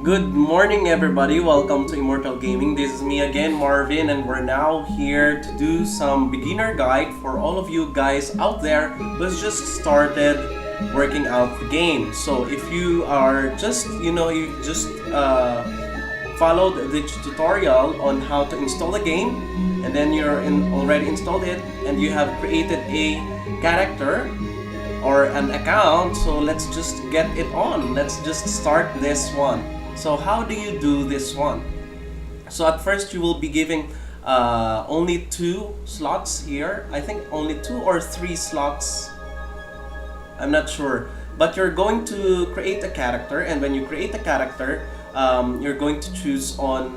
Good morning, everybody. Welcome to Immortal Gaming. This is me again, Marvin, and we're now here to do some beginner guide for all of you guys out there who's just started working out the game. So if you are just, you just followed the tutorial on how to install the game, and then already installed it, and you have created a character or an account, so let's just get it on. Let's just start this one. So how do you do this one? So at first you will be giving only 2 slots here. I think only 2 or 3 slots. I'm not sure. But you're going to create a character, and when you create a character, you're going to choose on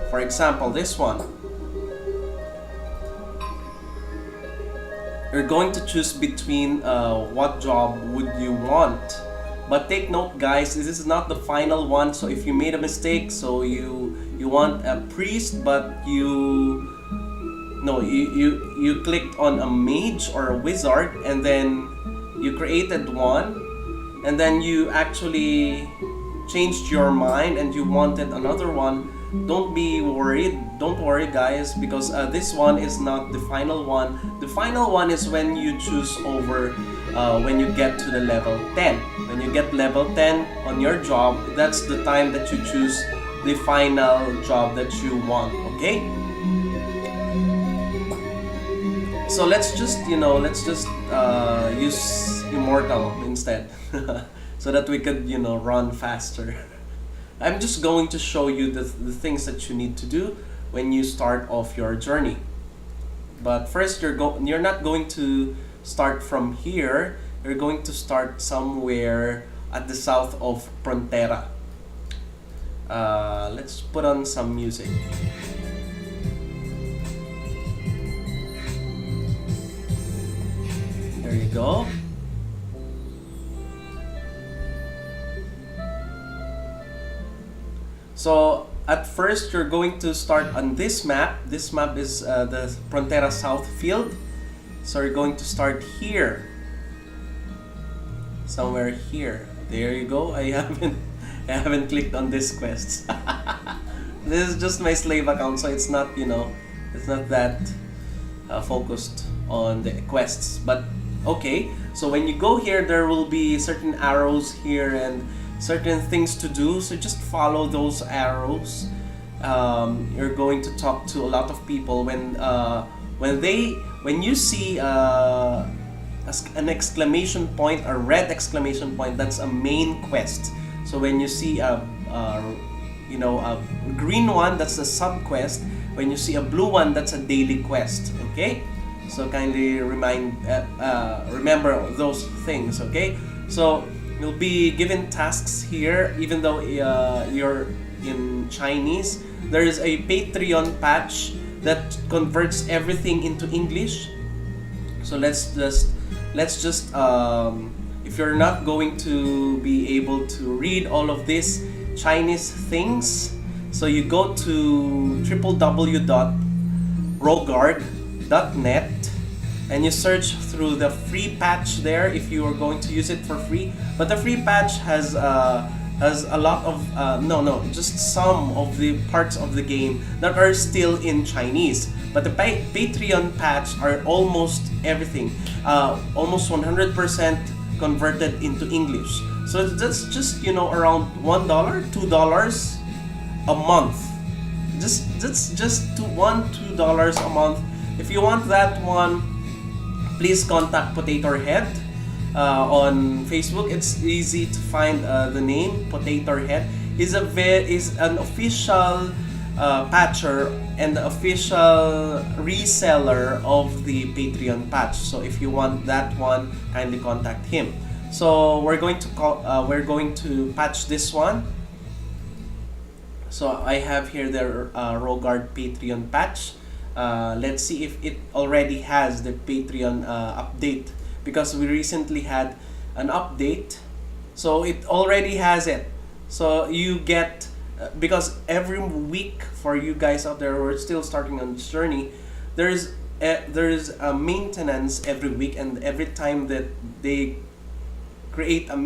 for example, this one. You're going to choose between what job would you want. But take note, guys, this is not the final one. So if you made a mistake, so you want a priest, but you clicked on a mage or a wizard, and then you created one, and then you actually changed your mind and you wanted another one. Don't be worried. Don't worry, guys, because this one is not the final one. The final one is when you choose over when you get to the level 10. When you get level 10 on your job, that's the time that you choose the final job that you want, okay? So let's just use Immortal instead so that we could run faster. I'm just going to show you the things that you need to do when you start off your journey. But first, you're not going to start from here. You're going to start somewhere at the south of Frontera. Let's put on some music. There you go. So at first, you're going to start on this map. This map is the Frontera South field. So you're going to start here. Somewhere here. There you go. I haven't clicked on this quest. This is just my slave account, so it's not it's not that focused on the quests. But okay. So when you go here, there will be certain arrows here and certain things to do, so just follow those arrows. You're going to talk to a lot of people. When you see an exclamation point, a red exclamation point, that's a main quest. So when you see a green one, that's a sub quest. When you see a blue one, that's a daily quest. Okay, so kindly remember those things. Okay, so you'll be given tasks here, even though you're in Chinese. There is a Patreon patch that converts everything into English. So let's just if you're not going to be able to read all of these Chinese things, so you go to www.rogard.net and you search through the free patch there if you are going to use it for free. But the free patch has a lot of just some of the parts of the game that are still in Chinese. But the Patreon patch are almost everything, almost 100% converted into English. So that's just around $1, $2 a month. That's just $2 a month. If you want that one, please contact Potato Head on Facebook. It's easy to find the name Potato Head. Is an official patcher and the official reseller of the Patreon patch. So if you want that one, kindly contact him. So we're going to patch this one. So I have here the Rogard Patreon patch. Let's see if it already has the Patreon update, because we recently had an update, so it already has it. So you get because every week, for you guys out there who are still starting on this journey, there is a maintenance every week, and every time that they create a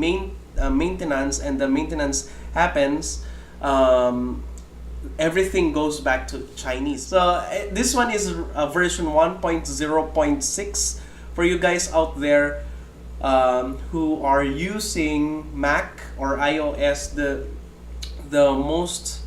maintenance, and the maintenance happens, everything goes back to Chinese. So this one is version 1.0.6 for you guys out there who are using Mac or iOS. The most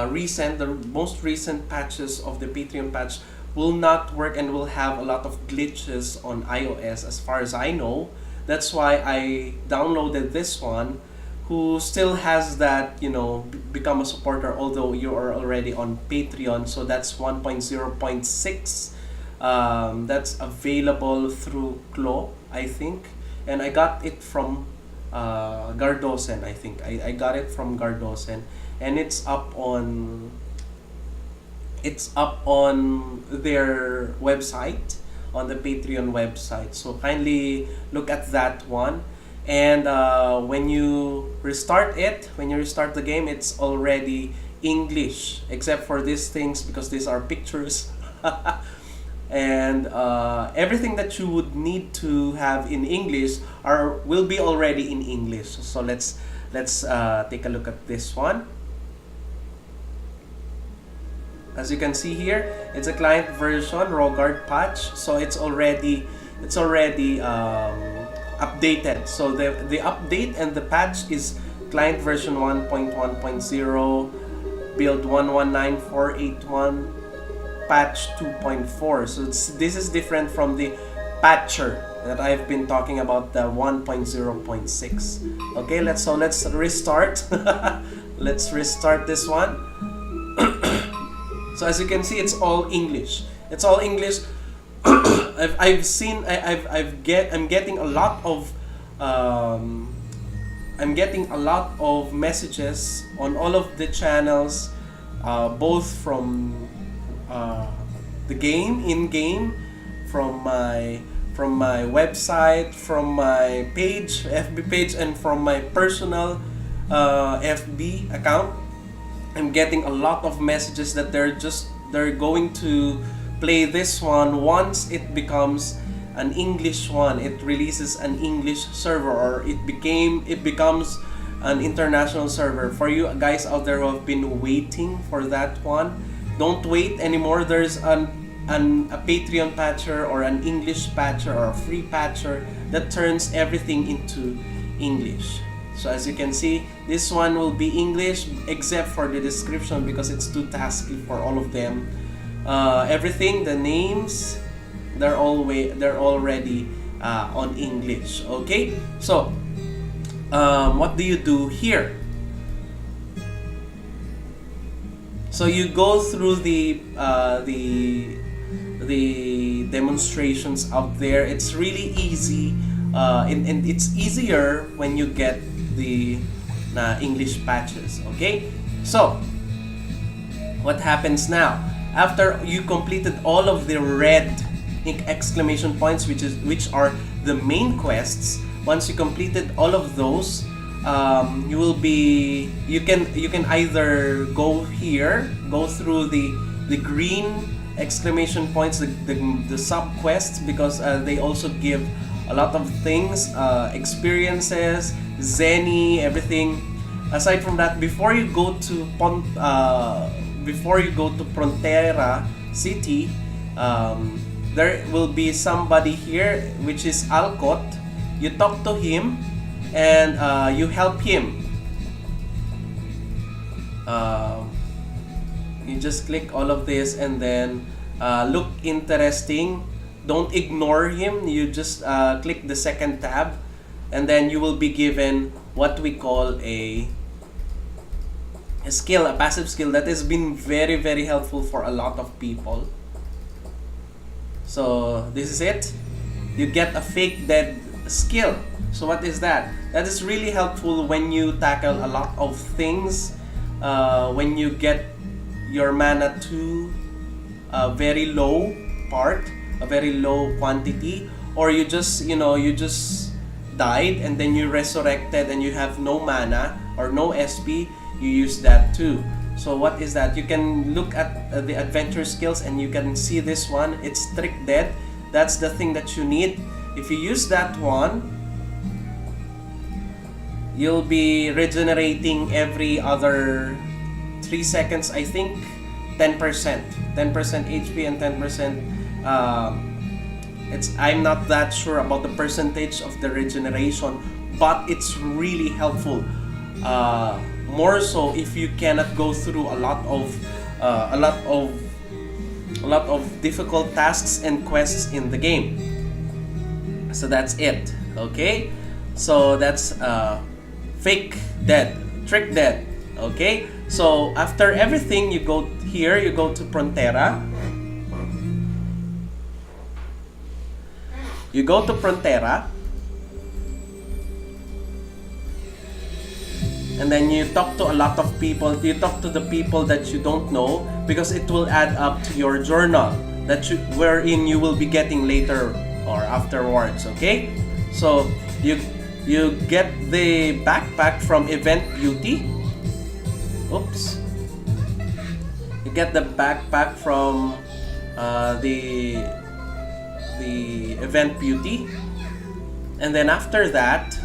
recent patches of the Patreon patch will not work and will have a lot of glitches on iOS as far as I know. That's why I downloaded this one, who still has that, become a supporter, although you are already on Patreon. So that's 1.0.6. That's available through Klo, I think. And I got it from Gardosen, I think. I got it from Gardosen. And it's up on their website, on the Patreon website. So kindly look at that one. And when you restart the game, it's already English, except for these things, because these are pictures. And everything that you would need to have in English will be already in English. So let's take a look at this one. As you can see here, it's a client version Ragnarok patch, so it's already updated. So the update and the patch is client version 1.1.0, build 119481, patch 2.4. So this is different from the patcher that I've been talking about, the 1.0.6. Okay, let's restart. Let's restart this one. So as you can see, it's all English. It's all English. I'm getting a lot of messages on all of the channels, both from the in-game, from my website, from my FB page, and from my personal FB account. I'm getting a lot of messages that they're going to play this one once it becomes an English one. It releases an English server, or it becomes an international server. For you guys out there who have been waiting for that one, don't wait anymore. There's a Patreon patcher, or an English patcher, or a free patcher that turns everything into English. So as you can see, this one will be English except for the description, because it's too tasky for all of them. Everything, the names, they're already on English. Okay, so what do you do here? So you go through the demonstrations out there. It's really easy, and it's easier when you get the English patches. Okay, so what happens now after you completed all of the red exclamation points, which are the main quests? Once you completed all of those, you can either go through the green exclamation points, the sub quests, because they also give a lot of things, experiences, Zenny, everything. Aside from that, before you go to Frontera City, there will be somebody here, which is Alcott. You talk to him and you help him. You just click all of this and then look interesting. Don't ignore him. You just click the second tab, and then you will be given what we call a skill, a passive skill that has been very, very helpful for a lot of people. So this is it. You get a fake dead skill. So what is that? That is really helpful when you tackle a lot of things, when you get your mana to a very low part, a very low quantity, or you just died and then you resurrected and you have no mana or no SP. You use that too. So what is that? You can look at the adventure skills and you can see this one. It's Trick Dead. That's the thing that you need. If you use that one, you'll be regenerating every other 3 seconds, I think. 10%, 10% HP and 10%. I'm not that sure about the percentage of the regeneration, but it's really helpful. More so if you cannot go through a lot of difficult tasks and quests in the game. So that's it. Okay, so that's fake dead, trick dead. Okay, so after everything, you go here, you go to Frontera. You go to Frontera, and then you talk to a lot of people. You talk to the people that you don't know, because it will add up to your journal wherein you will be getting later or afterwards. Okay, so you get the backpack from Event Beauty. Oops. You get the backpack from the Event Beauty, and then after that,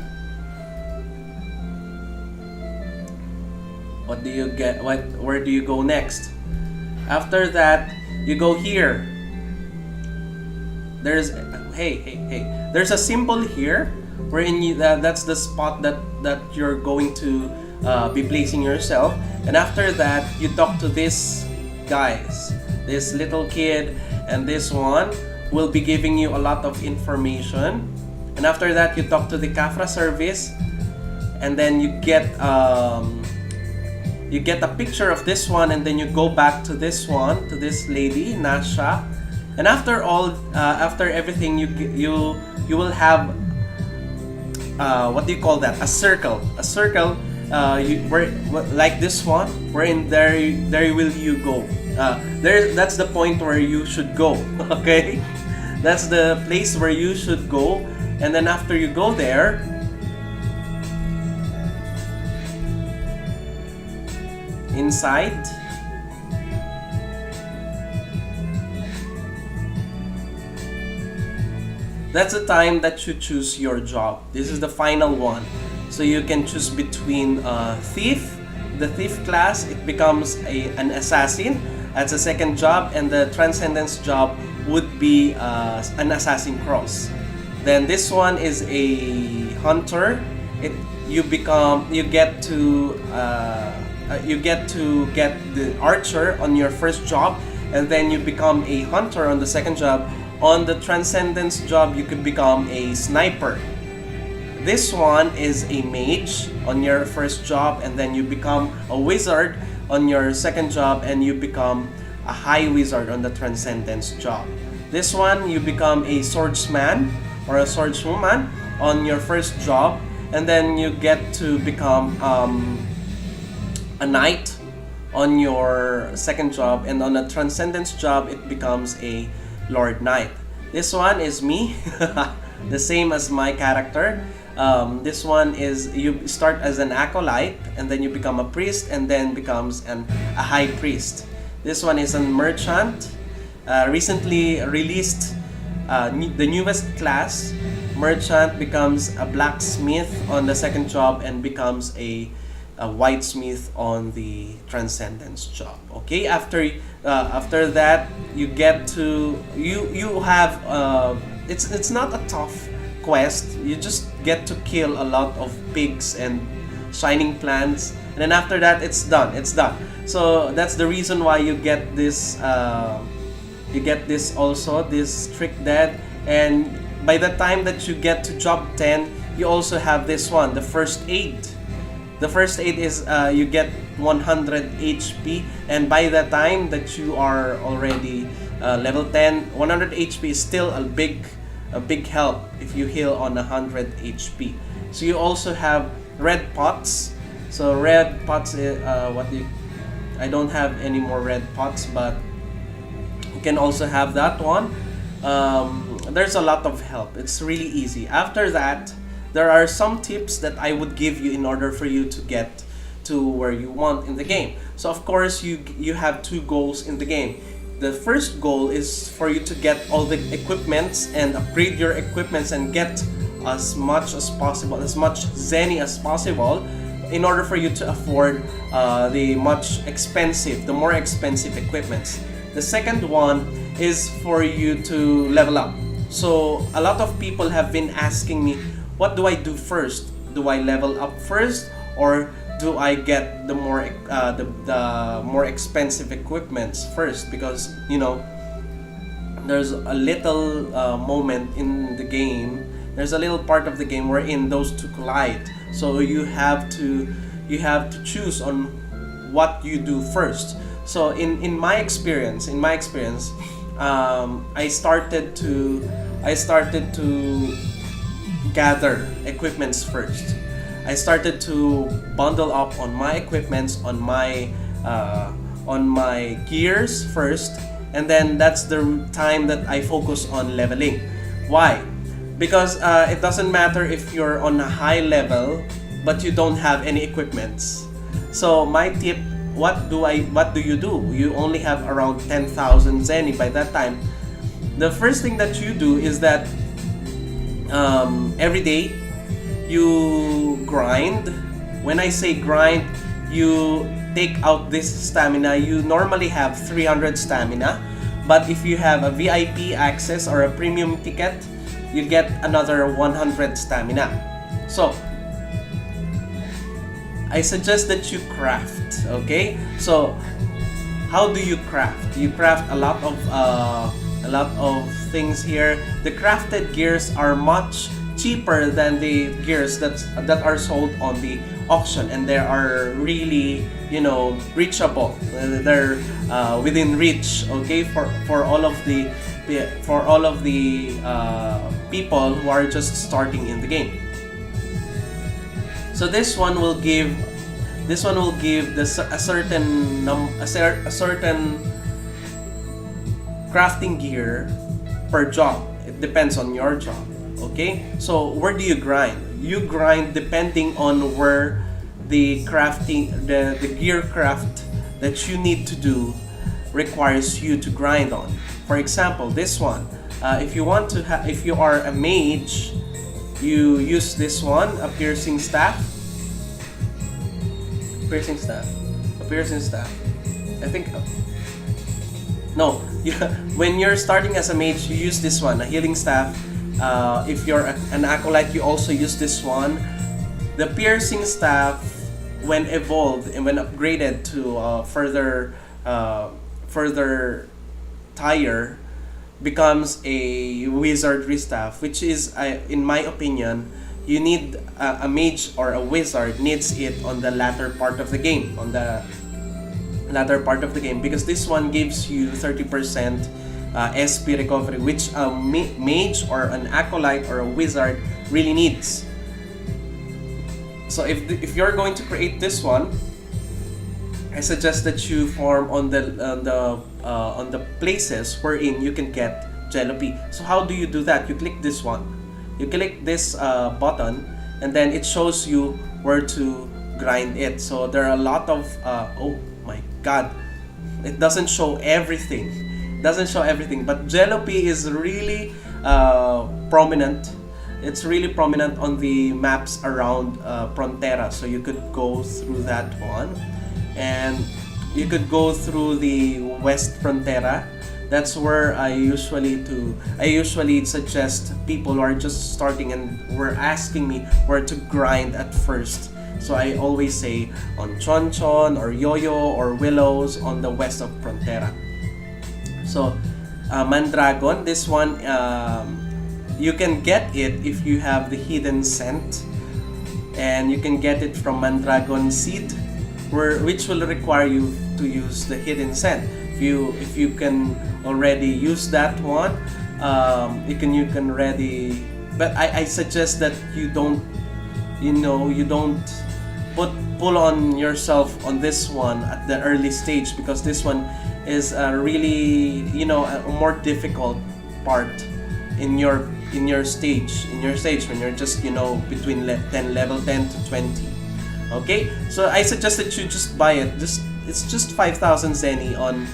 what do you get? Where do you go next? After that, you go here. There's There's a symbol here wherein that's the spot that you're going to be placing yourself. And after that, you talk to these guys, this little kid, and this one will be giving you a lot of information. And after that, you talk to the Kafra service, and then you get a picture of this one, and then you go back to this one, to this lady Nasha. And after everything, you will have what do you call that? A circle. Like this one, wherein there will you go. That's the point where you should go. Okay, that's the place where you should go. And then after you go there, inside, that's the time that you choose your job. This is the final one. So you can choose between thief, the thief class, it becomes an assassin. That's a second job, and the transcendence job would be an assassin cross. Then this one is a hunter. You get to get the archer on your first job, and then you become a hunter on the second job. On the transcendence job, you could become a sniper. This one is a mage on your first job, and then you become a wizard on your second job, and you become a high wizard on the transcendence job. This one, you become a swordsman or a swordswoman on your first job, and then you get to become a knight on your second job, and on a transcendence job, it becomes a Lord Knight. This one is me, the same as my character. This one is you start as an acolyte, and then you become a priest, and then becomes a high priest. This one is a merchant, recently released, the newest class. Merchant becomes a blacksmith on the second job, and becomes a whitesmith on the transcendence job. Okay, after that, you get to you have it's not a tough quest. You just get to kill a lot of pigs and shining plants, and then after that, it's done. So that's the reason why you get this also, this trick dead. And by the time that you get to job 10, you also have this one, the first aid. The first aid is you get 100 HP, and by the time that you are already level 10, 100 HP is still a big help if you heal on 100 HP. So you also have red pots. So red pots, I don't have any more red pots, but you can also have that one. There's a lot of help. It's really easy. After that, there are some tips that I would give you in order for you to get to where you want in the game. So of course, you have two goals in the game. The first goal is for you to get all the equipments and upgrade your equipments and get as much as possible, as much zenny as possible, in order for you to afford the more expensive equipments. The second one is for you to level up. So a lot of people have been asking me, what do I do first? Do I level up first, or do I get the more expensive equipments first? Because there's a little moment in the game. There's a little part of the game wherein those two collide. So you have to choose on what you do first. So in my experience, I started to gather equipments first. I started to bundle up on my equipments, on my gears first, and then that's the time that I focus on leveling. Why? Because it doesn't matter if you're on a high level but you don't have any equipments. So my tip, what do you do? You only have around 10,000 zenny by that time. The first thing that you do is that every day you grind. When I say grind, you take out this stamina. You normally have 300 stamina, but if you have a VIP access or a premium ticket, you get another 100 stamina. So I suggest that you craft. Okay, so how do you craft? You craft a lot of things here. The crafted gears are much cheaper than the gears that are sold on the auction, and they are really reachable. They're within reach. Okay, for all of the people who are just starting in the game. So this one will give a certain crafting gear per job. It depends on your job. Okay, so where do you grind? You grind depending on where the gear craft that you need to do requires you to grind on. For example, this one, if you are a mage, you use this one, a piercing staff. I think no. When you're starting as a mage, you use this one, a healing staff. If you're an acolyte, you also use this one. The piercing staff, when evolved and when upgraded to further tier, becomes a wizardry staff, which is, in my opinion, you need a mage or a wizard needs it on the latter part of the game, because this one gives you 30% SP recovery, which a mage or an acolyte or a wizard really needs. So if you're going to create this one, I suggest that you farm on the places wherein you can get Jello-P. So how do you do that? You click this one. You click this button, and then it shows you where to grind it. So there are a lot of oh my god, it doesn't show everything. But Jello-P is really prominent. It's really prominent on the maps around Frontera. So you could go through that one, and you could go through the West Frontera. That's where I usually suggest people who are just starting and were asking me where to grind at first. So I always say on Chonchon or Yoyo or Willows on the west of Frontera. So Mandragon, this one you can get it if you have the hidden scent, and you can get it from Mandragon seed, which will require you to use the hidden scent. If you can already use that one, you can already. But I suggest that you don't pull on yourself on this one at the early stage, because this one is really a more difficult part in your stage when you're just between level 10 to 20. Okay, so I suggest that you just buy it. It's just 5,000 zenny on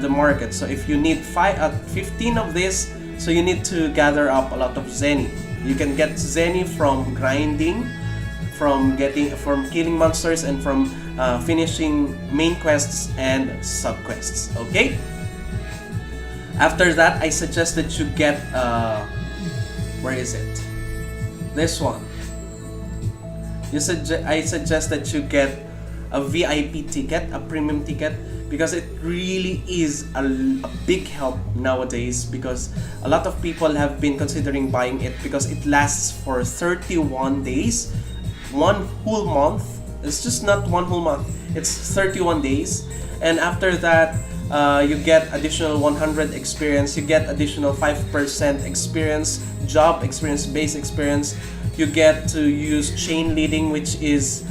the market. So if you need 15 of this, so you need to gather up a lot of zenny. You can get Zenny from grinding, from killing monsters, and from finishing main quests and sub quests. Okay. After that, I suggest that you get where is it? This one. I suggest that you get a VIP ticket, a premium ticket, because it really is a big help nowadays, because a lot of people have been considering buying it because it lasts for 31 days, one whole month. It's just not one whole month, it's 31 days. And after that, you get additional 100 experience, you get additional 5% experience, job experience, base experience. You get to use chain leading, which is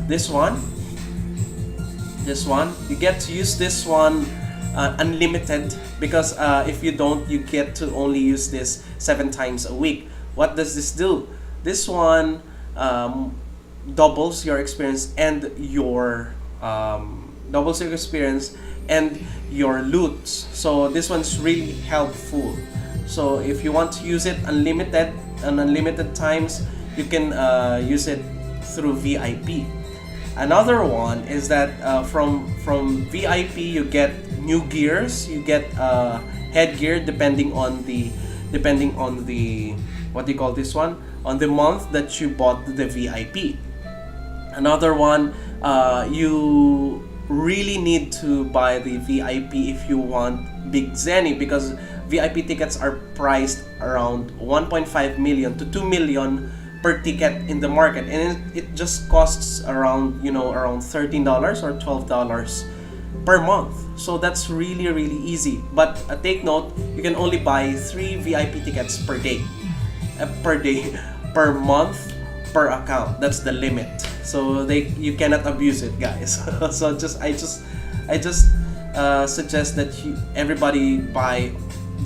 this one. You get to use this one unlimited, because if you don't, you get to only use this 7 times a week. What does this do? This one doubles your experience and your loot. So this one's really helpful. So if you want to use it unlimited times, you can use it through VIP. Another one is that from VIP you get new gears, you get headgear depending on the what do you call this one, on the month that you bought the VIP. Another one, you really need to buy the VIP if you want big Zenny, because VIP tickets are priced around 1.5 million to 2 million per ticket in the market, and it just costs around $13 or $12 per month. So that's really easy. But take note, you can only buy 3 VIP tickets per day, per month, per account. That's the limit. So you cannot abuse it, guys. So I just suggest that everybody buy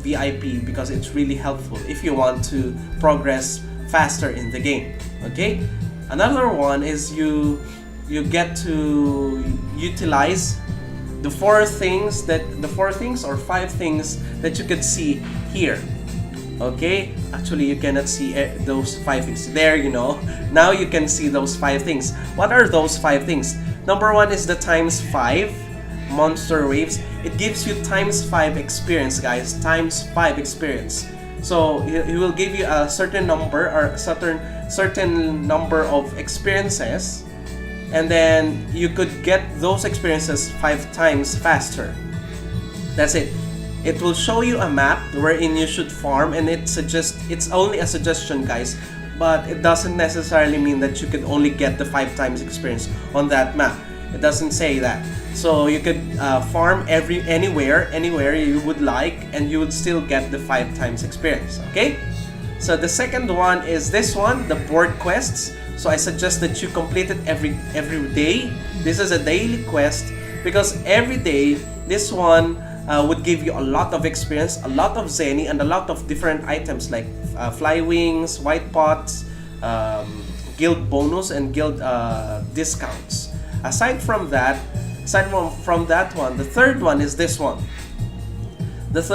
VIP, because it's really helpful if you want to progress faster in the game. Okay. Another one is you get to utilize the 5 things that you could see here. Okay, actually you cannot see those 5 things there, now you can see those 5 things. What are those 5 things? Number 1 is the times 5 monster waves. It gives you times 5 experience, guys, times 5 experience. So it will give you a certain number, or certain number of experiences, and then you could get those experiences 5 times faster. That's it. It will show you a map wherein you should farm, and it's only a suggestion, guys, but it doesn't necessarily mean that you could only get the 5 times experience on that map. It doesn't say that. So you could farm anywhere you would like, and you would still get the 5 times experience. Okay. So the second one is this one, the board quests. So I suggest that you complete it every day. This is a daily quest, because every day this one would give you a lot of experience, a lot of Zenny, and a lot of different items like fly wings, white pots, guild bonus, and guild discounts. Aside from that one, the third one is this one. This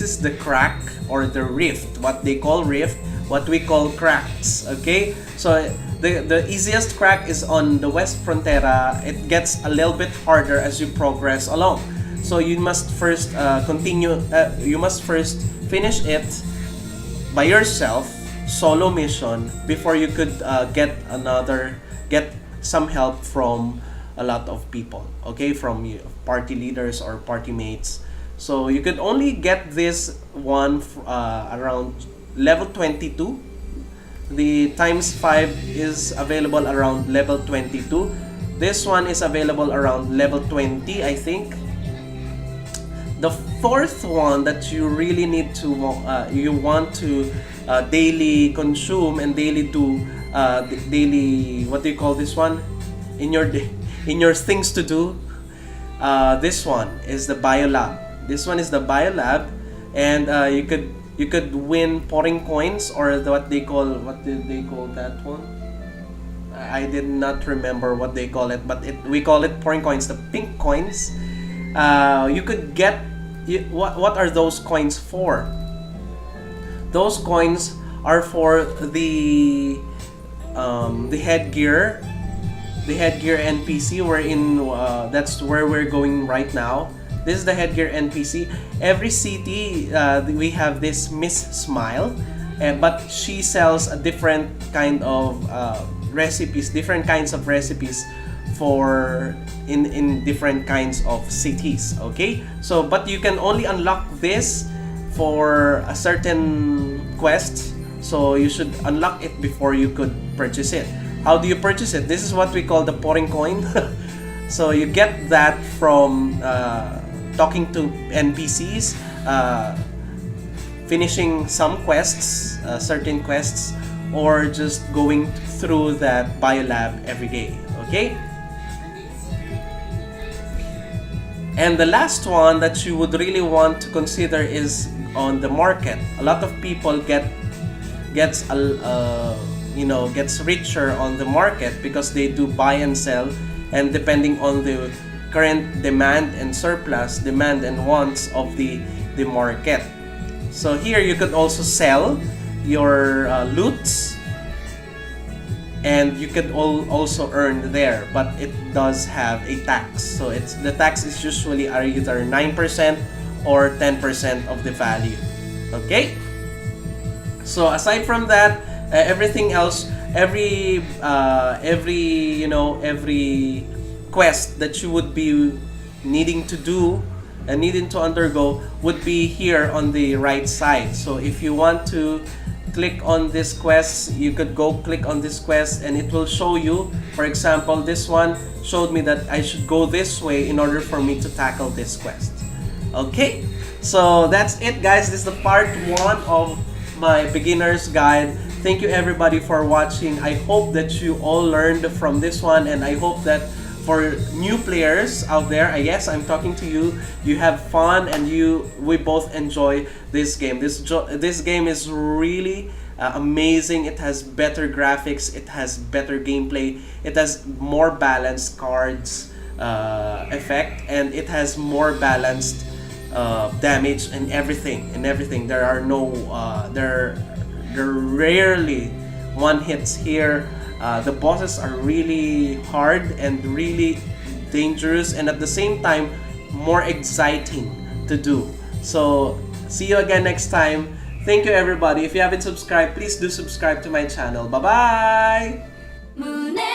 is the crack, or the rift, what they call rift, what we call cracks. Okay, so the easiest crack is on the West Frontera. It gets a little bit harder as you progress along. So you must first you must first finish it by yourself, solo mission, before you could get some help from a lot of people, okay, from party leaders or party mates. So you could only get this one around level 22. The times 5 is available around level 22. This one is available around level 20, I think. The fourth one that you really need to you want to daily consume and daily do daily, what do you call this one, in your things to do, this one is the biolab. And you could win pouring coins, or what did they call that one? I did not remember what they call it, but we call it pouring coins, the pink coins. You could get what are those coins for? Those coins are for headgear, the headgear NPC. We're in that's where we're going right now. This is the headgear NPC. Every city we have this Miss Smile, but she sells a different kind of recipes, different kinds of recipes for in different kinds of cities. Okay, so but you can only unlock this for a certain quest, so you should unlock it before you could purchase it. How do you purchase it? This is what we call the pouring coin. So you get that from talking to NPCs, finishing some quests, certain quests, or just going through that biolab every day. Okay? And the last one that you would really want to consider is on the market. A lot of people gets richer on the market because they do buy and sell, and depending on the current demand and surplus, demand and wants of the market. So here you could also sell your loots, and you could also earn there, but it does have a tax. So the tax is usually either 9% or 10% of the value. Okay? So aside from that, everything else, every quest that you would be needing to do and needing to undergo would be here on the right side. So if you want to click on this quest, you could go click on this quest and it will show you. For example, this one showed me that I should go this way in order for me to tackle this quest. Okay, so that's it, guys. This is the part 1 of my beginner's guide. Thank you everybody for watching. I hope that you all learned from this one, and I hope that for new players out there, yes, I'm talking to you, you have fun and we both enjoy this game. This game is really amazing. It has better graphics, it has better gameplay, it has more balanced cards effect, and it has more balanced damage and everything. There are no there are rarely one hits here. The bosses are really hard and really dangerous, and at the same time more exciting to do. So see you again next time. Thank you everybody. If you haven't subscribed, please do subscribe to my channel. Bye bye.